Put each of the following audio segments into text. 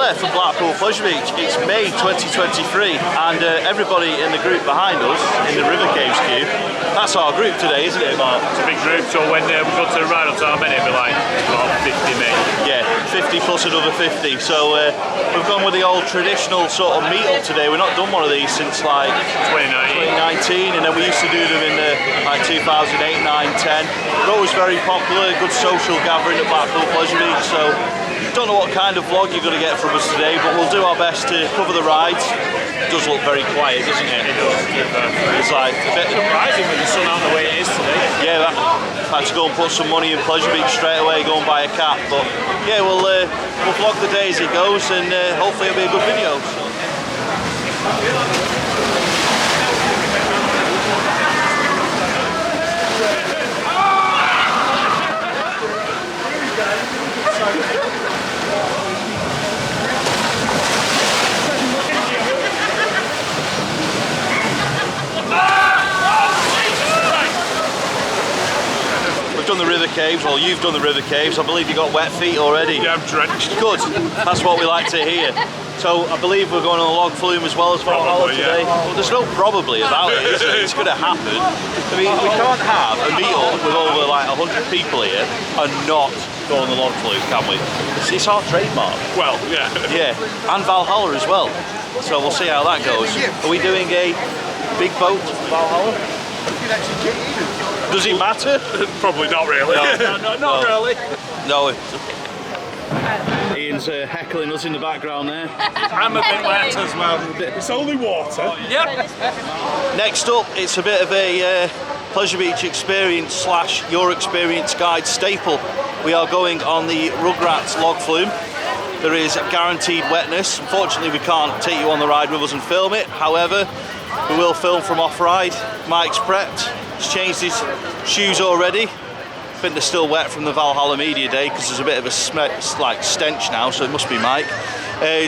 Claire from Blackpool Pleasure Beach. It's May 2023 and everybody in the group behind us, in the River Caves queue, that's our group today, isn't it, Mark? It's a big group, so when we go to the ride up to how many, it'll be like about 50 men. Yeah, 50 plus another 50. So we've gone with the old traditional sort of meet-up today. We've not done one of these since like 2019, and then we used to do them in the like 2008, 9, 10. They're always very popular, good social gathering at Blackpool Pleasure Beach. So don't know what kind of vlog you're going to get from us today, but we'll do our best to cover the rides. It does look very quiet, doesn't it? It does. It's like a bit surprising with the sun out the way it is today. Yeah, I had to go and put some money in Pleasure Beach straight away, go and buy a cap. But yeah, we'll vlog the day as it goes, and hopefully it'll be a good video. Done the river caves, well you've done the river caves. I believe you got wet feet already. Yeah, I'm drenched. Good, that's what we like to hear. So I believe we're going on a log flume as well as Valhalla today. Yeah. Well, there's no probably about it, is there? It's going to happen. I mean, we can't have a meet up with over like 100 people here and not go on the log flume, can we? It's our trademark. Well, yeah. Yeah, and Valhalla as well. So we'll see how that goes. Are we doing a big boat Valhalla? Does it matter? Probably not really. No, not really. No. Ian's heckling us in the background there. I'm a bit wet as well. It's only water. Yep. Next up, it's a bit of a Pleasure Beach experience / your experience guide staple. We are going on the Rugrats log flume. There is guaranteed wetness. Unfortunately, we can't take you on the ride with us and film it. However, we will film from off-ride. Mike's prepped. He's changed his shoes already. I think they're still wet from the Valhalla Media Day because there's a bit of a like stench now, so it must be Mike.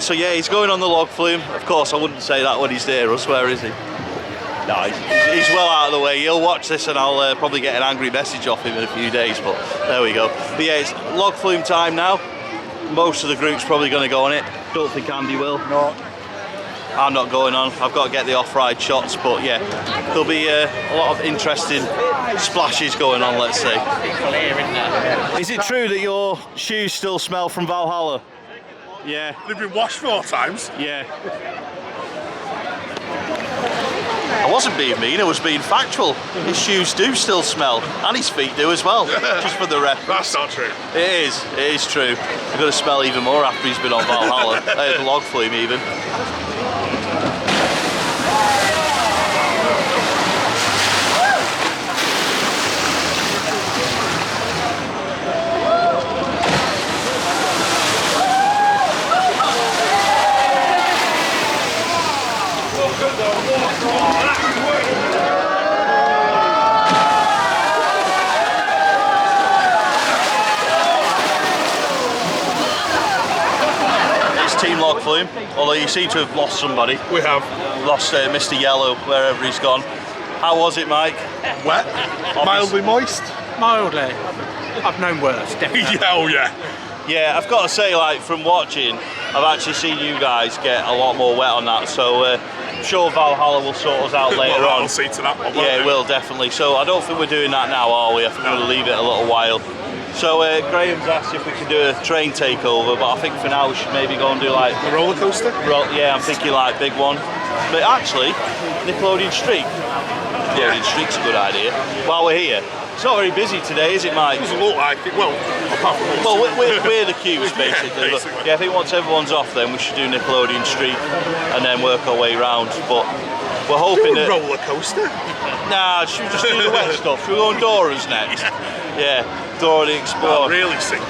So yeah, he's going on the log flume. Of course, I wouldn't say that when he's there. Us, where is he? No, he's well out of the way. He'll watch this and I'll probably get an angry message off him in a few days, but there we go. But yeah, it's log flume time now. Most of the group's probably going to go on it. Don't think Andy will. No. I'm not going on. I've got to get the off-ride shots, but yeah, there'll be a lot of interesting splashes going on, let's say. Is it true that your shoes still smell from Valhalla? Yeah. They've been washed 4 times. Yeah. I wasn't being mean, I was being factual. His shoes do still smell, and his feet do as well, just for the reference. That's not true. It is true. You're going to smell even more after he's been on Valhalla, the log flume even. Team log flume, although you seem to have lost somebody. We have. Lost Mr. Yellow wherever he's gone. How was it, Mike? Wet. Mildly moist. Mildly. I've known worse, definitely. Yeah, oh yeah. Yeah, I've got to say, like, from watching, I've actually seen you guys get a lot more wet on that, so I'm sure Valhalla will sort us out later on. I'll see to that one. Yeah, it will, definitely. So I don't think we're doing that now, are we? I think we're going to leave it a little while. So Graham's asked if we can do a train takeover, but I think for now we should maybe go and do like a roller coaster. Yeah, I'm thinking like big one. But actually, Nickelodeon Street. Nickelodeon Street's a good idea. While we're here, it's not very busy today, is it, Mike? It doesn't look like it. Well, apart from us. Well, we're the queues basically. Yeah, but yeah, I think once everyone's off, then we should do Nickelodeon Street and then work our way round. But we're hoping do a that roller coaster. Nah, should we just do the wet stuff? Should we go on Dora's next? Yeah, Dora the Explorer. Really sink.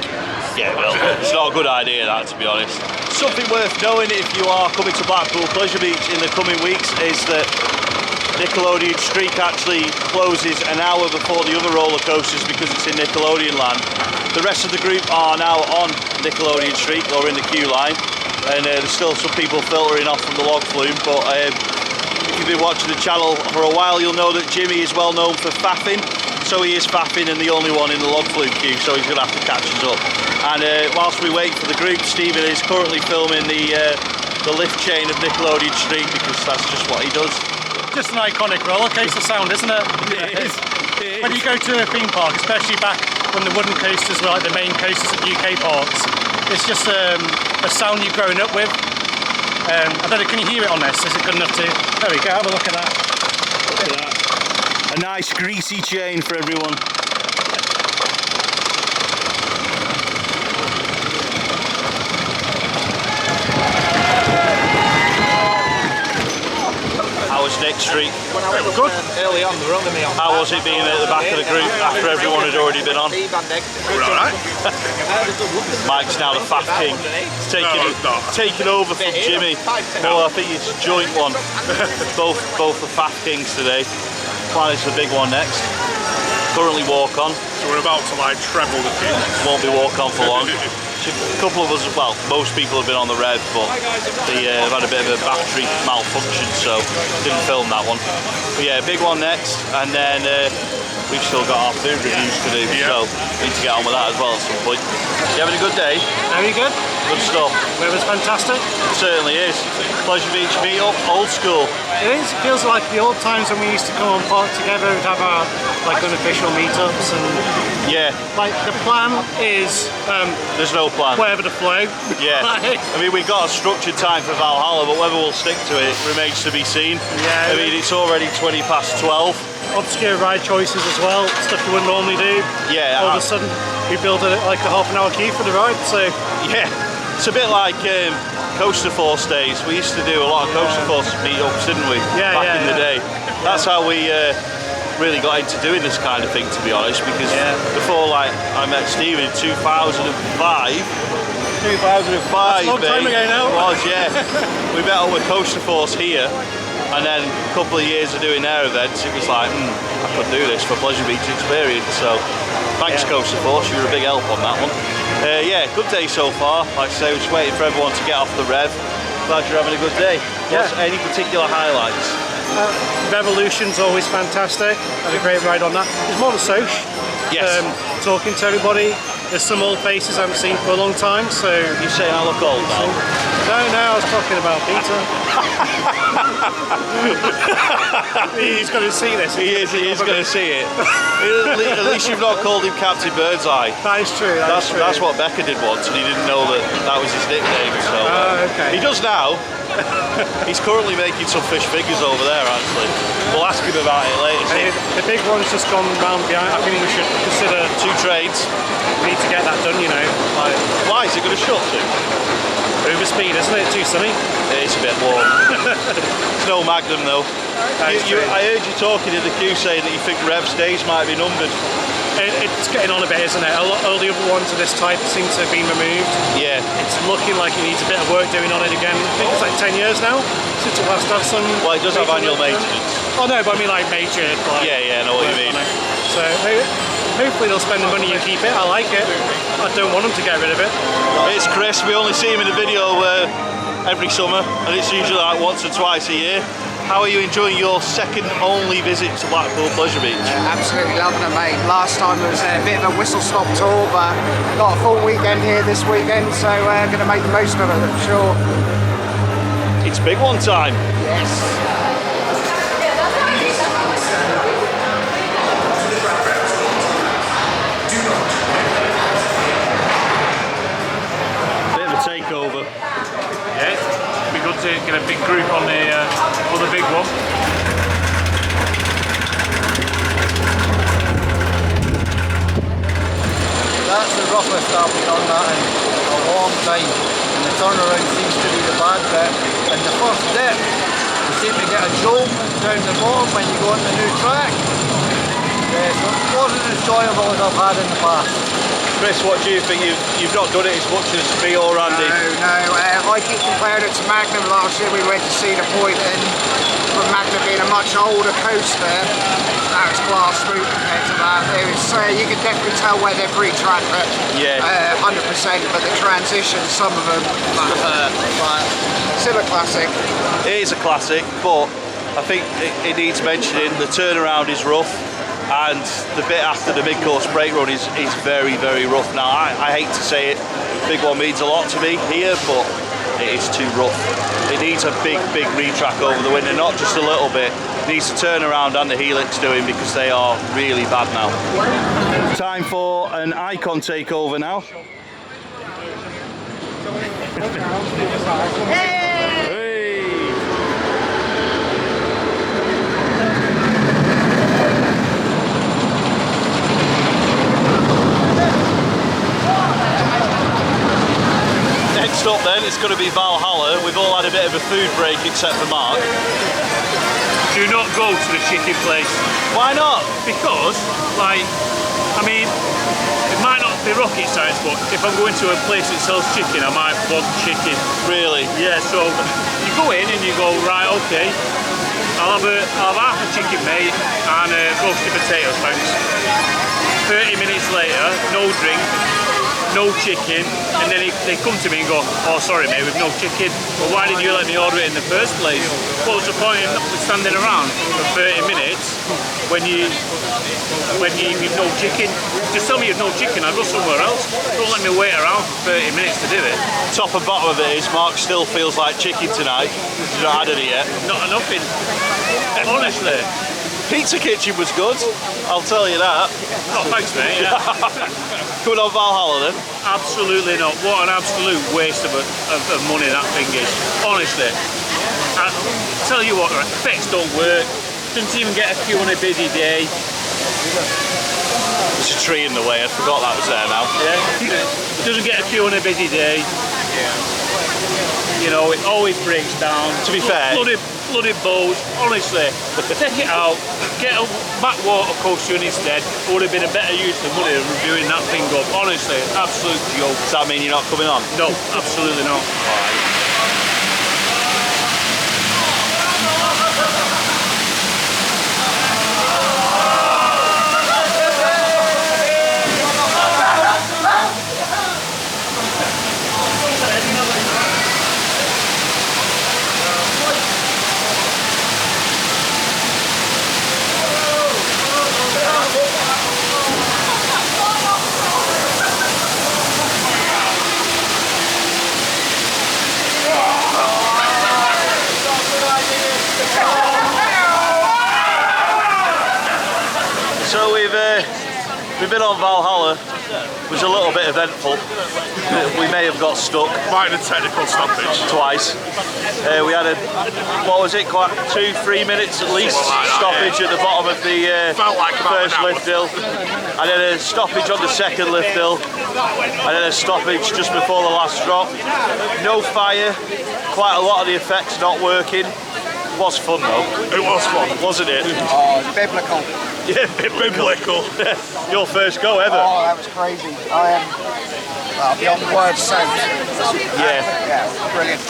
Yeah, well, it's not a good idea that, to be honest. Something worth knowing if you are coming to Blackpool Pleasure Beach in the coming weeks is that Nickelodeon Street actually closes an hour before the other roller coasters because it's in Nickelodeon land. The rest of the group are now on Nickelodeon Street or in the queue line, and there's still some people filtering off from the log flume, but if you've been watching the channel for a while, you'll know that Jimmy is well known for faffing. So he is faffing and the only one in the log flume queue, so he's going to have to catch us up. And whilst we wait for the group, Stephen is currently filming the lift chain of Nickelodeon Street because that's just what he does. Just an iconic roller coaster sound, isn't it? It is. When you go to a theme park, especially back when the wooden coasters were like the main coasters of UK parks, it's just a sound you've grown up with. I don't know, can you hear it on this? Is it good enough to... There we go, have a look at that. Look at that. A nice greasy chain for everyone. How was Nick Street? Good. Early on, they were only me on. How was it being at the back of the group after everyone had already been on? Alright. Mike's now the Fat King. Taking over from Jimmy. Oh, I think it's a joint one. both the Fat Kings today. Plan is the big one next. Currently walk on. So we're about to like treble the queue. Won't be walk on for long. A couple of us, well, most people have been on the rev, but they have had a bit of a battery malfunction, so didn't film that one. But yeah, big one next, and then we've still got our food reviews to do, so we need to get on with that as well at some point. You having a good day? Very good. Good stuff. Weather's fantastic. It certainly is. Pleasure Beach meet-up, old school. It is. It feels like the old times when we used to come and park together. We'd have our like unofficial meetups, and Yeah, like the plan is there's no plan. whatever the flow. Yeah, Like, I mean we've got a structured time for Valhalla, but whether we'll stick to it remains to be seen. Yeah. I mean it's already 12:20. obscure ride choices as well, stuff you wouldn't normally do. Yeah. All of a sudden, we built like a half-an-hour queue for the ride, so... Yeah, it's a bit like Coaster Force days. We used to do a lot of Coaster Force meetups, didn't we? Yeah, Back in the day. That's how we really got into doing this kind of thing, to be honest, because before like I met Steve in 2005. 2005, That's a long time ago now. It was, yeah. We met up with Coaster Force here, and then a couple of years of doing their events, it was like, I could do this for Pleasure Beach experience. So thanks Coaster Force, you were a big help on that one. Yeah, good day so far. Like I say, we're just waiting for everyone to get off the rev. Glad you're having a good day. What's any particular highlights? Revolution's always fantastic. Had a great ride on that. There's more to Soch. Yes. Talking to everybody. There's some old faces I haven't seen for a long time, so... You're saying I look old now? No, I was talking about Peter. He's going to see this. He is going to see it. At least you've not called him Captain Birdseye. That is true, that's true. That's what Becca did once, and he didn't know that was his nickname, so... okay. He does now. He's currently making some fish figures over there, actually. We'll ask him about it later. The big one's just gone round behind. I think we should consider 2 trades. We need to get that done, you know. Like, why is it going to shut to? Over speed, isn't it? Too sunny. It's a bit warm. It's no Magnum though. I heard you talking in the queue saying that you think Rev's days might be numbered. It's getting on a bit, isn't it? All the other ones of this type seem to have been removed. Yeah. It's looking like it needs a bit of work doing on it again. I think it's like 10 years now since it last had some... Well, it does have annual maintenance. Oh no, but I mean like major... Like, yeah, I know what you mean. So hopefully they'll spend the money and keep it. I like it. I don't want them to get rid of it. It's Chris. We only see him in the video every summer, and it's usually like once or twice a year. How are you enjoying your second only visit to Blackpool Pleasure Beach? Absolutely loving it, mate. Last time it was a bit of a whistle-stop tour, but got a full weekend here this weekend, so going to make the most of it, I'm sure. It's big one time. Yes. Bit of a takeover. Yeah, it'd be good to get a big group on the big one. That's the roughest I've been on that in a long time, and the turnaround seems to be the bad bit. And the first dip, you seem to get a jolt down the bottom when you go on the new track. Yeah, so it wasn't as enjoyable as I've had in the past. Chris, what do you think? You've not done it as much as me or Andy. No, I keep comparing it to Magnum. Last year we went to see the point, and from Magnum being a much older coaster, that was glass smooth compared to that. It was, you could definitely tell where they've retracked it, 100%, but the transition, some of them, still a classic. It is a classic, but I think it needs mentioning. The turnaround is rough. and the bit after the mid-course brake run is very, very rough. Now, I hate to say it, big one means a lot to me here, but it is too rough. It needs a big retrack over the winter, not just a little bit. It needs to turn around, and the Helix doing, because they are really bad now. Time for an icon takeover now. Next up then, it's going to be Valhalla. We've all had a bit of a food break except for Mark. Do not go to the chicken place. Why not? Because, like, I mean, it might not be rocket science, but if I'm going to a place that sells chicken, I might want chicken. Really? Yeah, so you go in and you go, right, okay, I'll have half a chicken, mate, and roasted potatoes, thanks. 30 minutes later, no drink, no chicken, and then they come to me and go, oh sorry mate, we've no chicken. Well, why did you let me order it in the first place? What was the point of not standing around for 30 minutes when you've no chicken? Just tell me you've no chicken, I'll go somewhere else. Don't let me wait around for 30 minutes to do it. Top and bottom of it is Mark still feels like chicken tonight. He's not had any yet. Not nothing. Honestly. Pizza Kitchen was good, I'll tell you that. Oh, thanks mate, yeah. Coming on Valhalla then? Absolutely not. What an absolute waste of money that thing is. Honestly. I tell you what, effects don't work. Doesn't even get a queue on a busy day. There's a tree in the way, I forgot that was there now. Yeah. Doesn't get a queue on a busy day. You know, it always breaks down. To be fair. Bloody boats, honestly. Take it out, get a backwater coaster instead. Would have been a better use of money than doing that thing up. Honestly, absolute joke. Does that mean you're not coming on? No, absolutely not. So we've been on Valhalla. It was a little bit eventful. We may have got stuck. Minor technical stoppage. Twice. We had what was it, quite 2-3 minutes at least stoppage at the bottom of the first lift hill. And then a stoppage on the second lift hill. And then a stoppage just before the last drop. No fire, quite a lot of the effects not working. It was fun though. It was fun, wasn't it? Oh, it's biblical. Yeah, biblical. Your first go ever. Oh, that was crazy. I am beyond words sound. Yeah, Brilliant.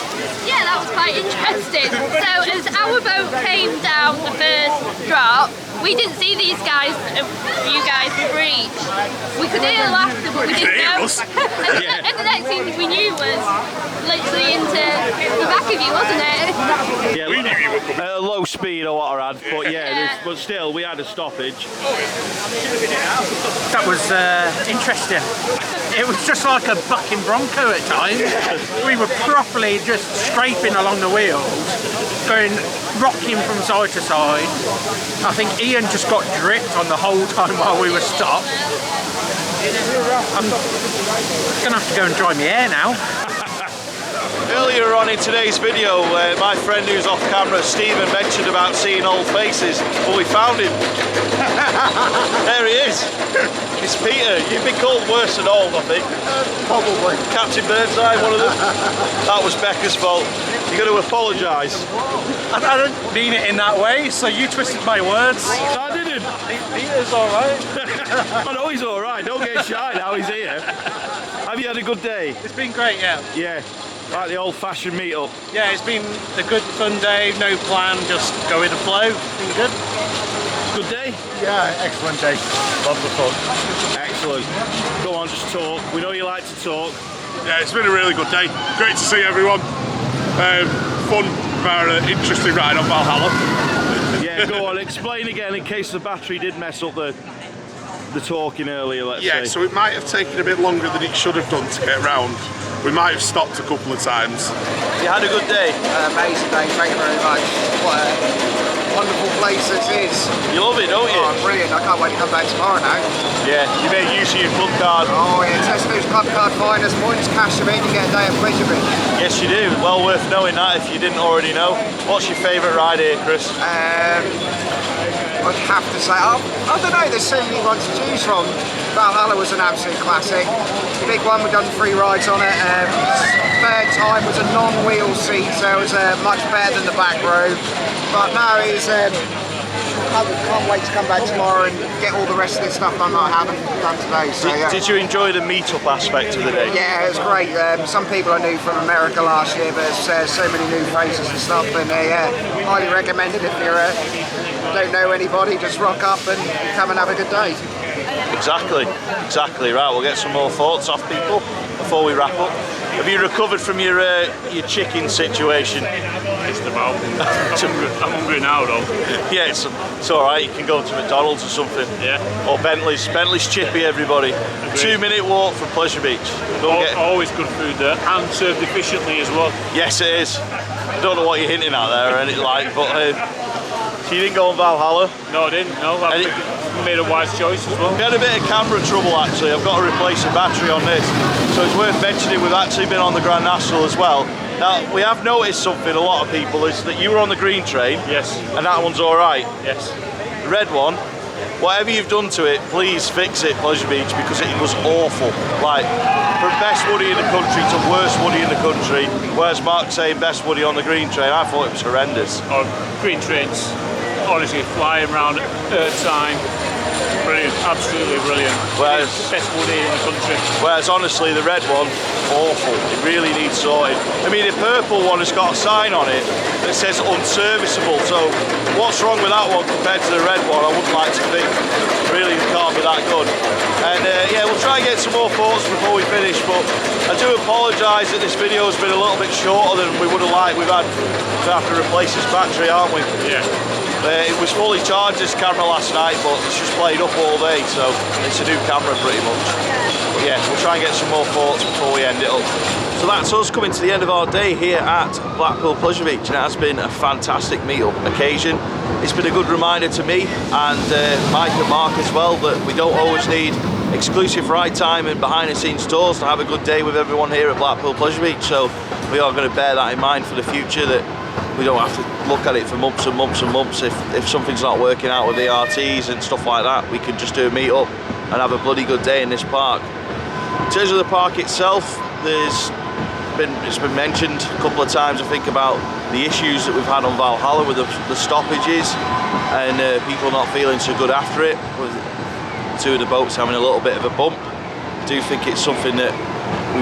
Yeah, that was quite interesting. So as our boat came down the first drop, we didn't see these guys, you guys breach. We could hear laughter, but we didn't know. And the next thing we knew was literally into the back of you, wasn't it? Yeah, we knew you were coming. At a low speed or what I had, but yeah, but still we had a stoppage. That was interesting. It was just like a bucking bronco at times. We were properly just scraping along the wheels, rocking from side to side. I think Ian just got dripped on the whole time while we were stopped. I'm gonna have to go and dry my hair now. Earlier on in today's video, my friend who's off camera, Stephen, mentioned about seeing old faces, but we found him. There he is. It's Peter. You've been called worse than old, I think. Probably. Captain Birdseye, one of them. That was Becca's fault. You're going to apologise. I didn't mean it in that way, so you twisted my words. I didn't. Peter's alright. I know he's alright. Don't get shy now, he's here. Have you had a good day? It's been great, yeah. Yeah. Like the old-fashioned meet-up. Yeah, it's been a good fun day, no plan, just go with the flow. Been good. Good day? Yeah, excellent day. Love the fun. Excellent. Go on, just talk. We know you like to talk. Yeah, it's been a really good day. Great to see everyone. Fun, very interesting ride on Valhalla. Yeah, go on, explain again in case the battery did mess up the talking earlier, let's say. So it might have taken a bit longer than it should have done to get round. We might have stopped a couple of times. You had a good day? Amazing day, thank you very much. What a wonderful place this is. You love it, don't you? Oh, brilliant. I can't wait to come back tomorrow now. Yeah, you made use of your club card. Oh yeah, Tesco's club card finest points, cash them in, you get a day at Pleasure Beach. Yes, you do. Well worth knowing that if you didn't already know. What's your favourite ride here, Chris? I'd have to say, I don't know, there's so many ones to choose from. Valhalla was an absolute classic. Big one, we've done 3 rides on it. Third time was a non-wheel seat, so it was much better than the back row. But no, it was, can't wait to come back tomorrow and get all the rest of this stuff done that I haven't done today. So, yeah. Did you enjoy the meet-up aspect of the day? Yeah, it was great. Some people I knew from America last year, but there's so many new faces and stuff, and yeah, highly recommended if you don't know anybody, just rock up and come and have a good day. Exactly. Right, we'll get some more thoughts off people before we wrap up. Have you recovered from your chicken situation? Just about. I'm hungry now though. Yeah, it's alright, you can go to McDonald's or something. Yeah. Or Bentley's chippy, everybody. Agreed. 2-minute walk from Pleasure Beach. Always good food there, and served efficiently as well. Yes, it is. I don't know what you're hinting at there or anything like, but so you didn't go on Valhalla? No, I didn't. No, I made a wise choice as well. We had a bit of camera trouble actually. I've got to replace the battery on this, so it's worth mentioning we've actually been on the Grand National as well. Now we have noticed something, a lot of people, is that you were on the green train. Yes. And that one's alright. Yes. The red one, whatever you've done to it, please fix it, Pleasure Beach, because it was awful. Like, from best woody in the country to worst woody in the country, whereas Mark's saying best woody on the green train, I thought it was horrendous. Oh, green trains, honestly, flying around at time. Brilliant, absolutely brilliant. Whereas, best woody in the country. Whereas honestly, the red one, awful. It really needs sorting. I mean, the purple one has got a sign on it that says unserviceable. So what's wrong with that one compared to the red one? I wouldn't like to think. Really can't be that good. And yeah, we'll try and get some more thoughts before we finish. But I do apologise that this video has been a little bit shorter than we would have liked. We've had to have to replace this battery, aren't we? Yeah. It was fully charged, this camera, last night, but it's just played up all day, so it's a new camera pretty much. But yeah, we'll try and get some more thoughts before we end it up. So that's us coming to the end of our day here at Blackpool Pleasure Beach, and it has been a fantastic meet-up occasion. It's been a good reminder to me and Mike and Mark as well that we don't always need exclusive ride time and behind-the-scenes tours to have a good day with everyone here at Blackpool Pleasure Beach. So we are going to bear that in mind for the future, that we don't have to look at it for months and months and months. If something's not working out with ERTs and stuff like that, we can just do a meet up and have a bloody good day in this park. In terms of the park itself, it's been mentioned a couple of times, I think, about the issues that we've had on Valhalla with the stoppages and people not feeling so good after it, with 2 of the boats having a little bit of a bump. I do think it's something that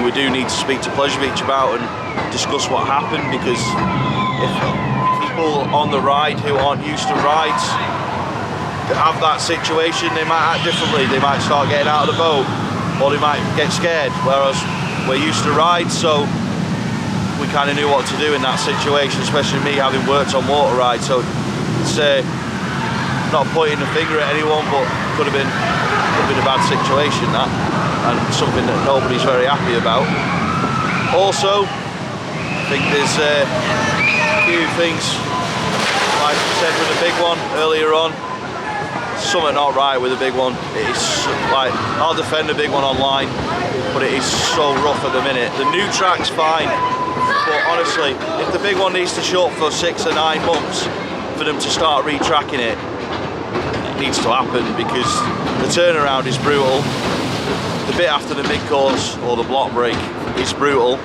we do need to speak to Pleasure Beach about and discuss what happened, because if people on the ride who aren't used to rides have that situation, they might act differently. They might start getting out of the boat, or they might get scared, whereas we're used to rides, so we kind of knew what to do in that situation, especially me having worked on water rides. So it's not pointing the finger at anyone, but could have been a bad situation, that, and something that nobody's very happy about. Also, I think there's a few things, like I said with the big one earlier on, something not right with the big one. It's like, I'll defend the big one online, but it is so rough at the minute. The new track's fine, but honestly, if the big one needs to shut for 6 or 9 months for them to start retracking it, it needs to happen, because the turnaround is brutal. The bit after the mid-course or the block break is brutal,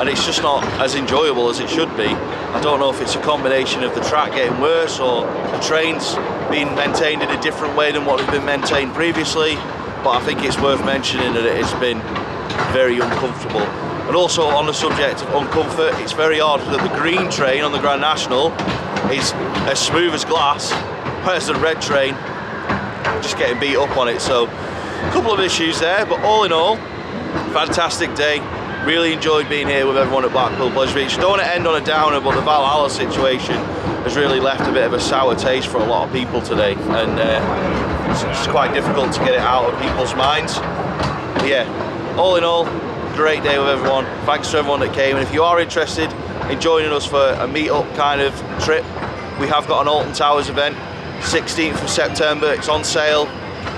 and it's just not as enjoyable as it should be. I don't know if it's a combination of the track getting worse or the trains being maintained in a different way than what has been maintained previously, but I think it's worth mentioning that it's been very uncomfortable. And also, on the subject of uncomfort, it's very odd that the green train on the Grand National is as smooth as glass, whereas the red train just getting beat up on it. So a couple of issues there, but all in all, fantastic day. Really enjoyed being here with everyone at Blackpool Pleasure Beach. Don't want to end on a downer, but the Valhalla situation has really left a bit of a sour taste for a lot of people today, and it's quite difficult to get it out of people's minds. But yeah, all in all, great day with everyone. Thanks to everyone that came, and if you are interested in joining us for a meet-up kind of trip, we have got an Alton Towers event, 16th of September. It's on sale,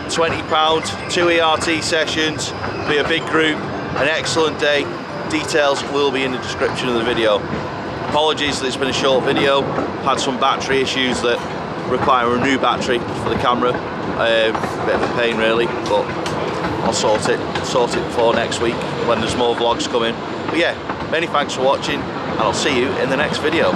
£20, 2 ERT sessions, be a big group, an excellent day. Details will be in the description of the video. Apologies that it's been a short video, had some battery issues that require a new battery for the camera. Bit of a pain really, but I'll sort it for next week when there's more vlogs coming. But yeah, many thanks for watching, and I'll see you in the next video.